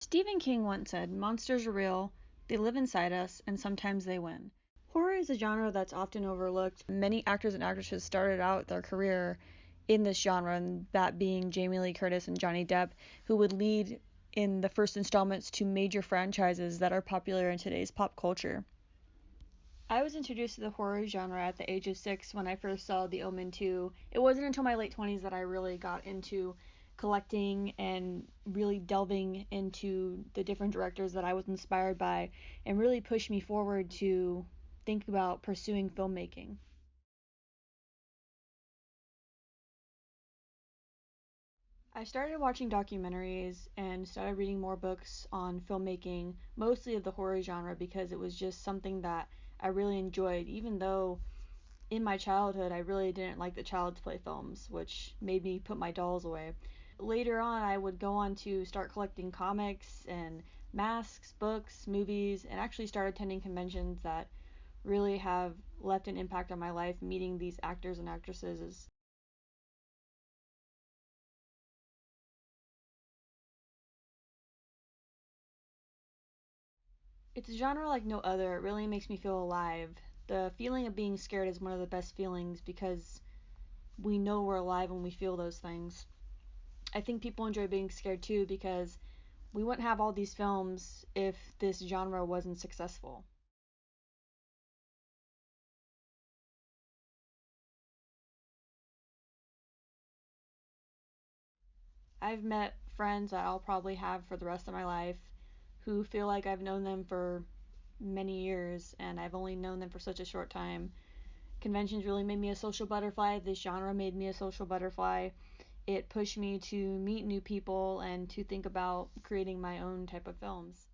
Stephen King once said, "Monsters are real, they live inside us, and sometimes they win." Horror is a genre that's often overlooked. Many actors and actresses started out their career in this genre, and that being Jamie Lee Curtis and Johnny Depp, who would lead in the first installments to major franchises that are popular in today's pop culture. I was introduced to the horror genre at the age of 6 when I first saw The Omen 2. It wasn't until my late 20s that I really got into collecting and really delving into the different directors that I was inspired by, and really pushed me forward to think about pursuing filmmaking. I started watching documentaries and started reading more books on filmmaking, mostly of the horror genre, because it was just something that I really enjoyed, even though in my childhood I really didn't like the Child's Play films, which made me put my dolls away. Later on, I would go on to start collecting comics and masks, books, movies, and actually start attending conventions that really have left an impact on my life, meeting these actors and actresses. It's a genre like no other. It really makes me feel alive. The feeling of being scared is one of the best feelings because we know we're alive when we feel those things. I think people enjoy being scared too because we wouldn't have all these films if this genre wasn't successful. I've met friends that I'll probably have for the rest of my life who feel like I've known them for many years and I've only known them for such a short time. Conventions really made me a social butterfly. This genre made me a social butterfly. It pushed me to meet new people and to think about creating my own type of films.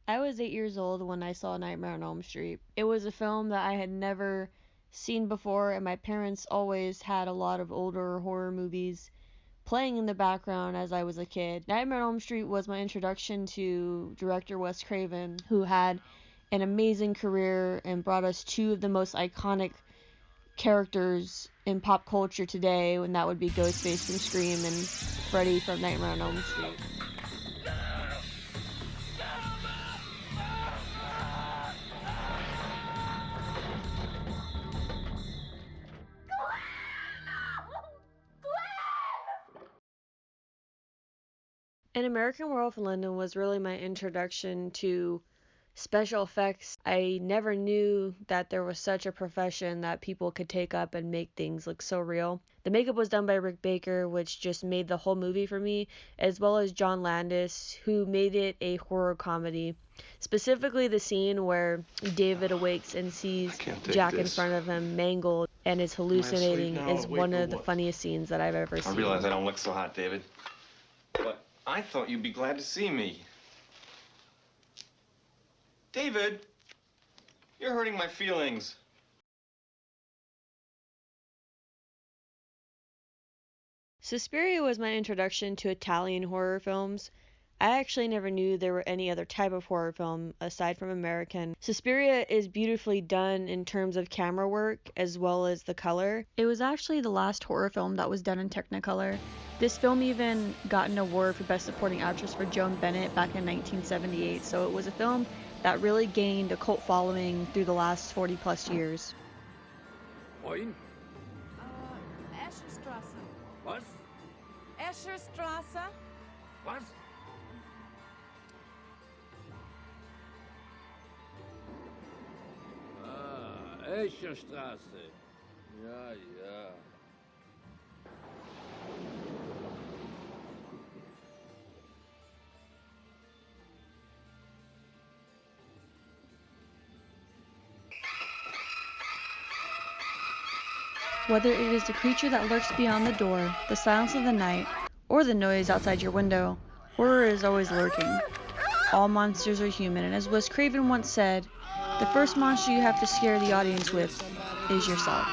I was 8 years old when I saw Nightmare on Elm Street. It was a film that I had never seen before, and my parents always had a lot of older horror movies playing in the background as I was a kid. Nightmare on Elm Street was my introduction to director Wes Craven, who had an amazing career and brought us two of the most iconic characters in pop culture today, and that would be Ghostface from Scream and Freddy from Nightmare on Elm Street. And American Werewolf in London was really my introduction to special effects. I never knew that there was such a profession that people could take up and make things look so real. The makeup was done by Rick Baker, which just made the whole movie for me, as well as John Landis, who made it a horror comedy. Specifically, the scene where David awakes and sees Jack in front of him mangled and is hallucinating is one of the funniest scenes that I've ever seen. I realize I don't look so hot, David, but I thought you'd be glad to see me. David, you're hurting my feelings. Suspiria was my introduction to Italian horror films. I actually never knew there were any other type of horror film aside from American. Suspiria is beautifully done in terms of camera work as well as the color. It was actually the last horror film that was done in Technicolor. This film even got an award for Best Supporting Actress for Joan Bennett back in 1978, so it was a film that really gained a cult following through the last 40 plus years. Wohin? Escherstraße. Was? Escherstraße? Was? Escherstraße. Ja, ja. Whether it is the creature that lurks beyond the door, the silence of the night, or the noise outside your window, horror is always lurking. All monsters are human, and as Wes Craven once said, the first monster you have to scare the audience with is yourself.